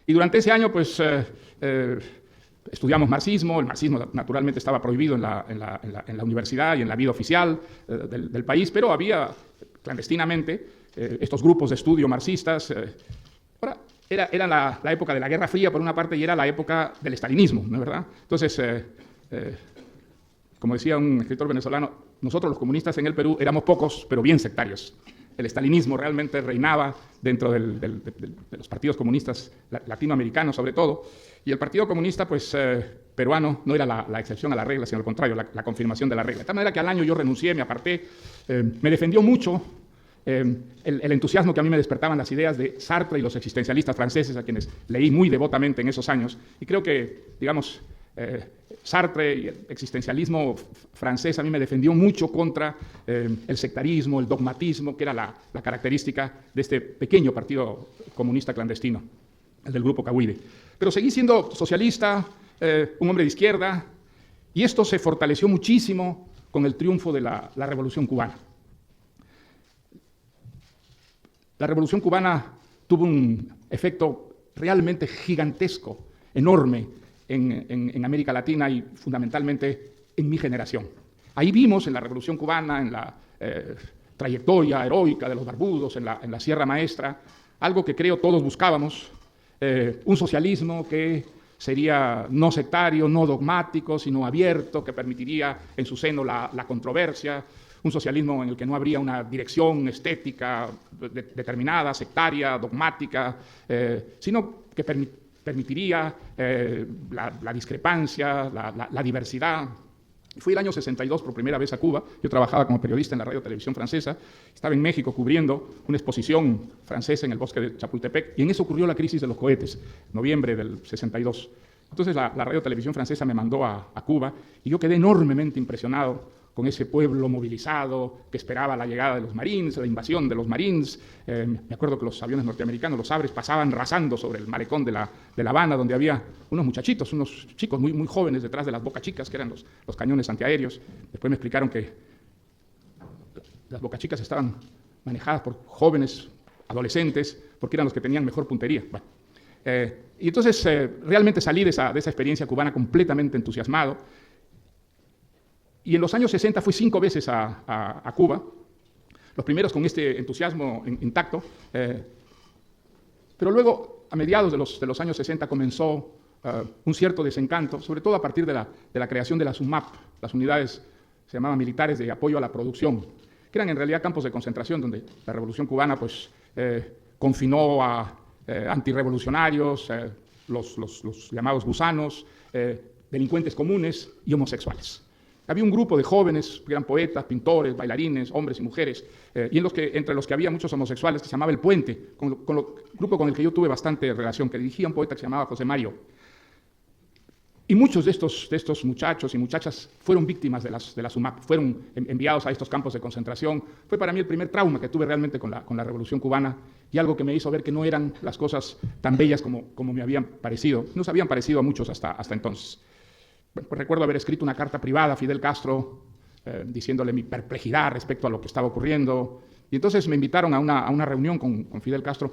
Y durante ese año, pues, estudiamos marxismo. El marxismo naturalmente estaba prohibido en la universidad y en la vida oficial del país, pero había clandestinamente estos grupos de estudio marxistas. Ahora, era la época de la Guerra Fría, por una parte, y era la época del estalinismo, ¿no es verdad? Entonces, como decía un escritor venezolano, nosotros los comunistas en el Perú éramos pocos, pero bien sectarios. El estalinismo realmente reinaba dentro de los partidos comunistas latinoamericanos, sobre todo, y el Partido Comunista, pues, peruano, no era la excepción a la regla, sino al contrario, la confirmación de la regla. De tal manera que al año yo renuncié, me aparté, me defendió mucho el entusiasmo que a mí me despertaban las ideas de Sartre y los existencialistas franceses, a quienes leí muy devotamente en esos años, y creo que, digamos, Sartre y el existencialismo francés a mí me defendió mucho contra el sectarismo, el dogmatismo, que era la característica de este pequeño partido comunista clandestino, el del grupo Cahuide. Pero seguí siendo socialista, un hombre de izquierda, y esto se fortaleció muchísimo con el triunfo de la Revolución Cubana. La Revolución Cubana tuvo un efecto realmente gigantesco, enorme, en América Latina y fundamentalmente en mi generación. Ahí vimos en la Revolución Cubana, en la trayectoria heroica de los barbudos, en la Sierra Maestra, algo que creo todos buscábamos, un socialismo que sería no sectario, no dogmático, sino abierto, que permitiría en su seno la controversia, un socialismo en el que no habría una dirección estética determinada, sectaria, dogmática, sino que permitiría la discrepancia, la diversidad. Fui el año 62 por primera vez a Cuba. Yo trabajaba como periodista en la radio televisión francesa. Estaba en México cubriendo una exposición francesa en el bosque de Chapultepec, y en eso ocurrió la crisis de los cohetes, noviembre del 62. Entonces la radio televisión francesa me mandó a Cuba, y yo quedé enormemente impresionado con ese pueblo movilizado que esperaba la llegada de los Marines, la invasión de los Marines. Me acuerdo que los aviones norteamericanos, los Sabres, pasaban rasando sobre el malecón de La Habana, donde había unos muchachitos, unos chicos muy, muy jóvenes detrás de las Boca Chicas, que eran los cañones antiaéreos. Después me explicaron que las Boca Chicas estaban manejadas por jóvenes, adolescentes, porque eran los que tenían mejor puntería. Bueno, y entonces realmente salí de esa experiencia cubana completamente entusiasmado. Y en los años 60 fui 5 veces a Cuba, los primeros con este entusiasmo intacto, pero luego, a mediados de los años 60, comenzó un cierto desencanto, sobre todo a partir de la creación de las UMAP, las unidades, se llamaban militares de apoyo a la producción, que eran en realidad campos de concentración, donde la Revolución Cubana pues, confinó a antirrevolucionarios, los llamados gusanos, delincuentes comunes y homosexuales. Había un grupo de jóvenes, que eran poetas, pintores, bailarines, hombres y mujeres, y entre los que había muchos homosexuales, que se llamaba El Puente, grupo con el que yo tuve bastante relación, que dirigía un poeta que se llamaba José Mario. Y muchos de estos muchachos y muchachas fueron víctimas de las UMAP, fueron enviados a estos campos de concentración. Fue para mí el primer trauma que tuve realmente con la Revolución Cubana, y algo que me hizo ver que no eran las cosas tan bellas como me habían parecido. Nos habían parecido a muchos hasta entonces. Bueno, pues recuerdo haber escrito una carta privada a Fidel Castro diciéndole mi perplejidad respecto a lo que estaba ocurriendo. Y entonces me invitaron a una reunión con Fidel Castro,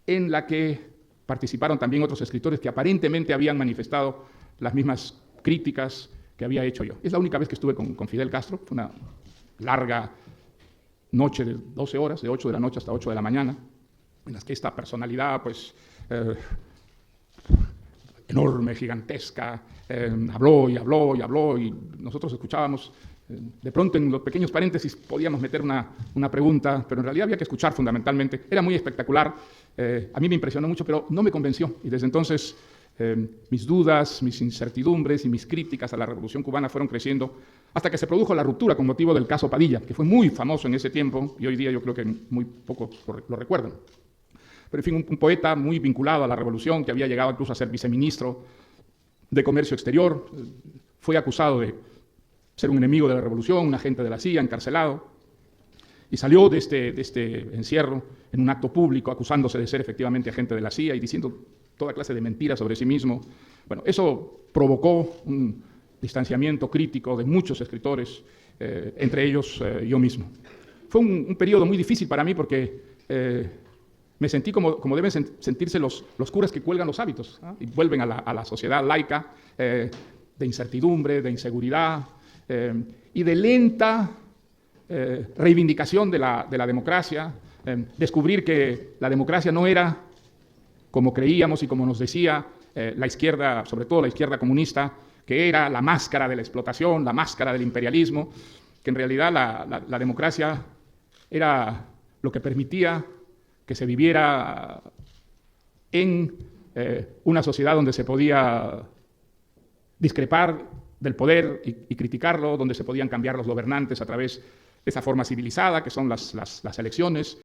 en la que participaron también otros escritores que aparentemente habían manifestado las mismas críticas que había hecho yo. Es la única vez que estuve con Fidel Castro. Fue una larga noche de 12 horas, de 8 de la noche hasta 8 de la mañana, en las que esta personalidad, pues, enorme, gigantesca, habló y habló y habló, y nosotros escuchábamos. De pronto, en los pequeños paréntesis podíamos meter una pregunta, pero en realidad había que escuchar fundamentalmente. Era muy espectacular, a mí me impresionó mucho, pero no me convenció, y desde entonces mis dudas, mis incertidumbres y mis críticas a la Revolución Cubana fueron creciendo, hasta que se produjo la ruptura con motivo del caso Padilla, que fue muy famoso en ese tiempo, y hoy día yo creo que muy pocos lo recuerdan. Pero en fin, un poeta muy vinculado a la Revolución, que había llegado incluso a ser viceministro de Comercio Exterior, fue acusado de ser un enemigo de la Revolución, un agente de la CIA, encarcelado, y salió de este encierro en un acto público acusándose de ser efectivamente agente de la CIA y diciendo toda clase de mentiras sobre sí mismo. Bueno, eso provocó un distanciamiento crítico de muchos escritores, entre ellos yo mismo. Fue un periodo muy difícil para mí porque me sentí como deben sentirse los curas que cuelgan los hábitos, ¿no? Y vuelven a la sociedad laica, de incertidumbre, de inseguridad y de lenta reivindicación de la democracia, descubrir que la democracia no era como creíamos y como nos decía la izquierda, sobre todo la izquierda comunista, que era la máscara de la explotación, la máscara del imperialismo, que en realidad la democracia era lo que permitía que se viviera en una sociedad donde se podía discrepar del poder y criticarlo, donde se podían cambiar los gobernantes a través de esa forma civilizada que son las elecciones.